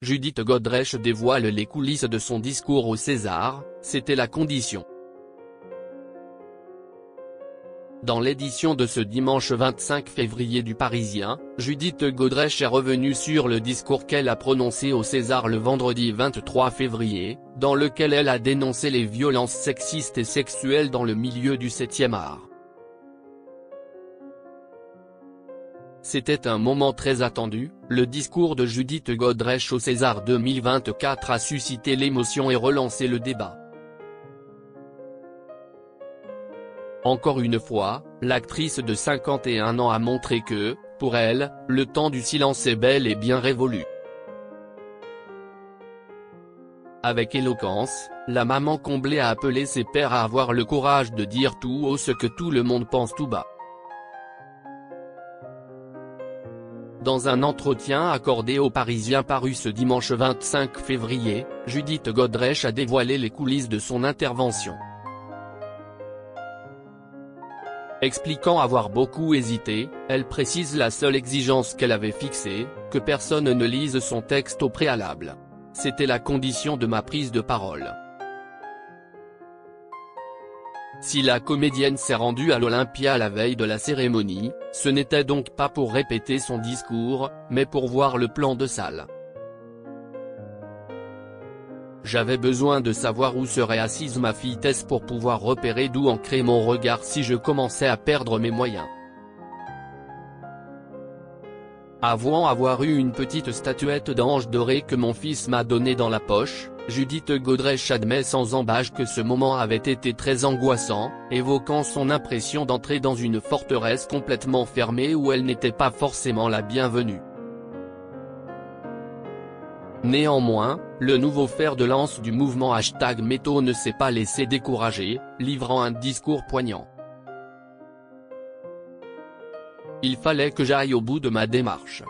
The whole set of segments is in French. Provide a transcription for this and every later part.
Judith Godrèche dévoile les coulisses de son discours au César, c'était la condition. Dans l'édition de ce dimanche 25 février du Parisien, Judith Godrèche est revenue sur le discours qu'elle a prononcé au César le vendredi 23 février, dans lequel elle a dénoncé les violences sexistes et sexuelles dans le milieu du 7e art. C'était un moment très attendu, le discours de Judith Godrèche au César 2024 a suscité l'émotion et relancé le débat. Encore une fois, l'actrice de 51 ans a montré que, pour elle, le temps du silence est bel et bien révolu. Avec éloquence, la maman comblée a appelé ses pairs à avoir le courage de dire tout haut ce que tout le monde pense tout bas. Dans un entretien accordé aux Parisiens paru ce dimanche 25 février, Judith Godrèche a dévoilé les coulisses de son intervention. Expliquant avoir beaucoup hésité, elle précise la seule exigence qu'elle avait fixée, que personne ne lise son texte au préalable. C'était la condition de ma prise de parole. Si la comédienne s'est rendue à l'Olympia la veille de la cérémonie, ce n'était donc pas pour répéter son discours, mais pour voir le plan de salle. J'avais besoin de savoir où serait assise ma fille Tess pour pouvoir repérer d'où ancrer mon regard si je commençais à perdre mes moyens. Avant avoir eu une petite statuette d'ange doré que mon fils m'a donnée dans la poche, Judith Godrèche admet sans embâche que ce moment avait été très angoissant, évoquant son impression d'entrer dans une forteresse complètement fermée où elle n'était pas forcément la bienvenue. Néanmoins, le nouveau fer de lance du mouvement #Métaux ne s'est pas laissé décourager, livrant un discours poignant. Il fallait que j'aille au bout de ma démarche.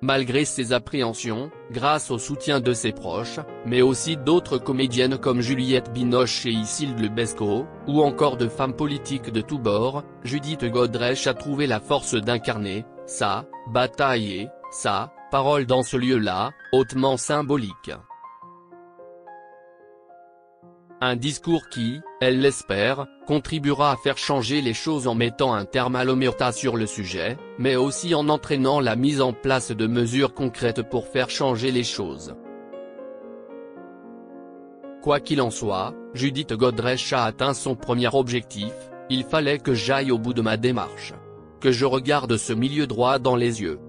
Malgré ses appréhensions, grâce au soutien de ses proches, mais aussi d'autres comédiennes comme Juliette Binoche et Isilde Lebesco, ou encore de femmes politiques de tous bords, Judith Godrèche a trouvé la force d'incarner sa bataille et sa parole dans ce lieu-là, hautement symbolique. Un discours qui, elle l'espère, contribuera à faire changer les choses en mettant un terme à l'omerta sur le sujet, mais aussi en entraînant la mise en place de mesures concrètes pour faire changer les choses. Quoi qu'il en soit, Judith Godrèche a atteint son premier objectif, il fallait que j'aille au bout de ma démarche. Que je regarde ce milieu droit dans les yeux.